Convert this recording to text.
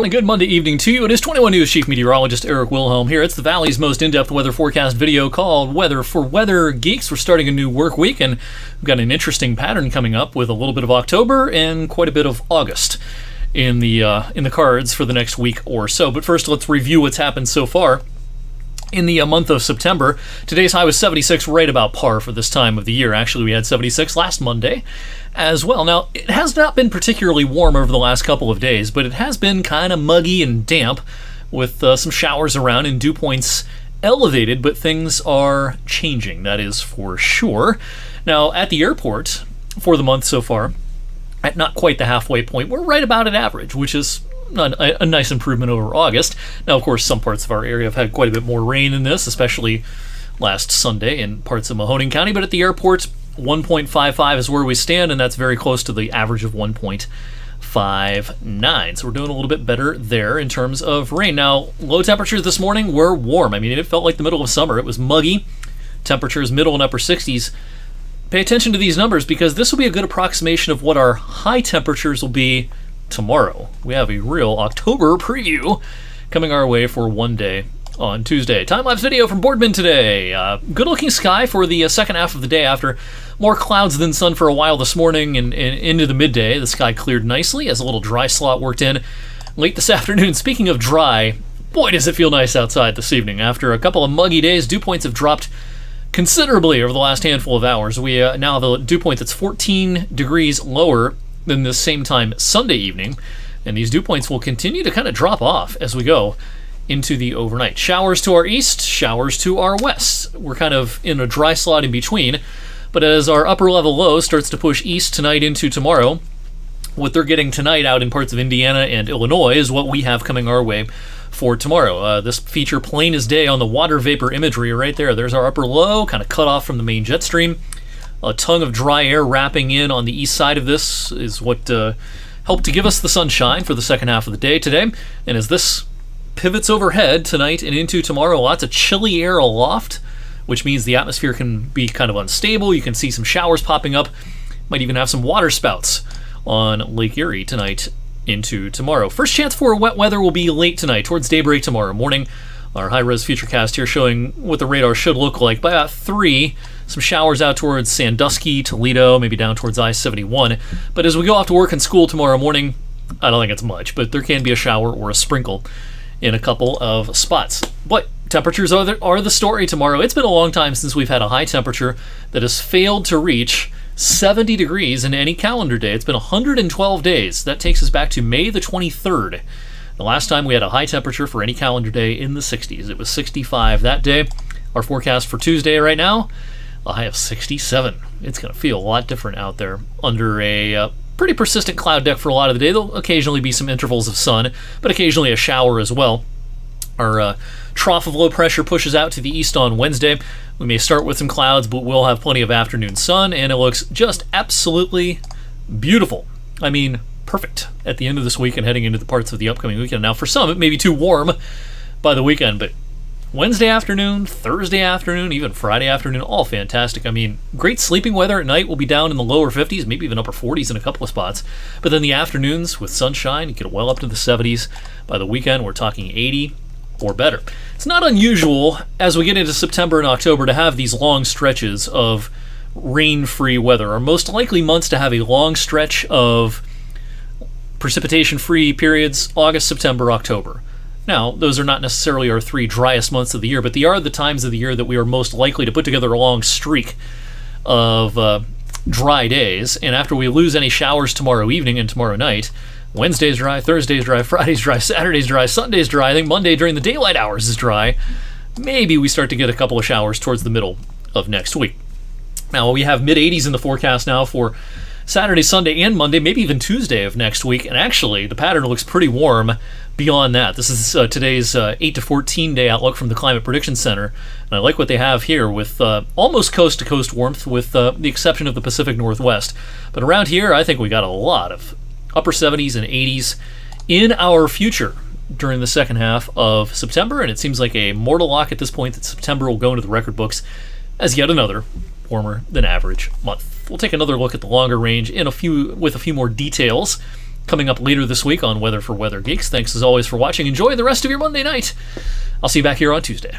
a good Monday evening to you. It is 21 News Chief Meteorologist Eric Wilhelm here. It's the Valley's most in-depth weather forecast video called Weather for Weather Geeks. We're starting a new work week, and we've got an interesting pattern coming up with a little bit of October and quite a bit of August in the cards for the next week or so. But first, let's review what's happened so far. In the month of September, today's high was 76, right about par for this time of the year. Actually, we had 76 last Monday as well. Now, it has not been particularly warm over the last couple of days, but it has been kind of muggy and damp with some showers around and dew points elevated, but things are changing, that is for sure. Now, at the airport for the month so far, at not quite the halfway point, we're right about at average, which is a nice improvement over August. Now, of course, some parts of our area have had quite a bit more rain than this, especially last Sunday in parts of Mahoning County. But at the airport, 1.55 is where we stand, and that's very close to the average of 1.59. So we're doing a little bit better there in terms of rain. Now, low temperatures this morning were warm. I mean, it felt like the middle of summer. It was muggy. Temperatures middle and upper 60s. Pay attention to these numbers because this will be a good approximation of what our high temperatures will be tomorrow. We have a real October preview coming our way for one day on Tuesday. Time-lapse video from Boardman today. Good-looking sky for the second half of the day after more clouds than sun for a while this morning and into the midday. The sky cleared nicely as a little dry slot worked in late this afternoon. Speaking of dry, boy, does it feel nice outside this evening. After a couple of muggy days, dew points have dropped considerably over the last handful of hours. We now have a dew point that's 14 degrees lower than this same time Sunday evening, and these dew points will continue to kind of drop off as we go into the overnight. Showers to our east, showers to our west. We're kind of in a dry slot in between, but as our upper level low starts to push east tonight into tomorrow, what they're getting tonight out in parts of Indiana and Illinois is what we have coming our way for tomorrow. This feature plain as day on the water vapor imagery right there. There's our upper low, kind of cut off from the main jet stream. A tongue of dry air wrapping in on the east side of this is what helped to give us the sunshine for the second half of the day today. And as this pivots overhead tonight and into tomorrow, lots of chilly air aloft, which means the atmosphere can be kind of unstable. You can see some showers popping up. Might even have some water spouts on Lake Erie tonight into tomorrow. First chance for wet weather will be late tonight, towards daybreak tomorrow morning. Our high-res futurecast here showing what the radar should look like by about 3. Some showers out towards Sandusky, Toledo, maybe down towards I-71. But as we go off to work and school tomorrow morning, I don't think it's much, but there can be a shower or a sprinkle in a couple of spots. But temperatures are the story tomorrow. It's been a long time since we've had a high temperature that has failed to reach 70 degrees in any calendar day. It's been 112 days. That takes us back to May the 23rd. The last time we had a high temperature for any calendar day in the 60s. It was 65 that day. Our forecast for Tuesday right now, a high of 67. It's going to feel a lot different out there under a pretty persistent cloud deck for a lot of the day. There'll occasionally be some intervals of sun, but occasionally a shower as well. Our trough of low pressure pushes out to the east on Wednesday. We may start with some clouds, but we'll have plenty of afternoon sun, and it looks just absolutely beautiful. I mean, perfect at the end of this week and heading into the parts of the upcoming weekend. Now, for some, it may be too warm by the weekend, but Wednesday afternoon, Thursday afternoon, even Friday afternoon, all fantastic. I mean, great sleeping weather at night will be down in the lower 50s, maybe even upper 40s in a couple of spots. But then the afternoons with sunshine, you get well up to the 70s. By the weekend, we're talking 80 or better. It's not unusual as we get into September and October to have these long stretches of rain-free weather. Our most likely months to have a long stretch of precipitation-free periods: August, September, October. Now, those are not necessarily our 3 driest months of the year, but they are the times of the year that we are most likely to put together a long streak of dry days. And after we lose any showers tomorrow evening and tomorrow night, Wednesday's dry, Thursday's dry, Friday's dry, Saturday's dry, Sunday's dry. I think Monday during the daylight hours is dry. Maybe we start to get a couple of showers towards the middle of next week. Now, we have mid-80s in the forecast now for Saturday, Sunday, and Monday, maybe even Tuesday of next week. And actually, the pattern looks pretty warm beyond that. This is today's 8 to 14 day outlook from the Climate Prediction Center. And I like what they have here with almost coast-to-coast warmth with the exception of the Pacific Northwest. But around here, I think we got a lot of upper 70s and 80s in our future during the second half of September. And it seems like a mortal lock at this point that September will go into the record books as yet another warmer than average month. We'll take another look at the longer range with a few more details coming up later this week on Weather for Weather Geeks. Thanks as always for watching. Enjoy the rest of your Monday night. I'll see you back here on Tuesday.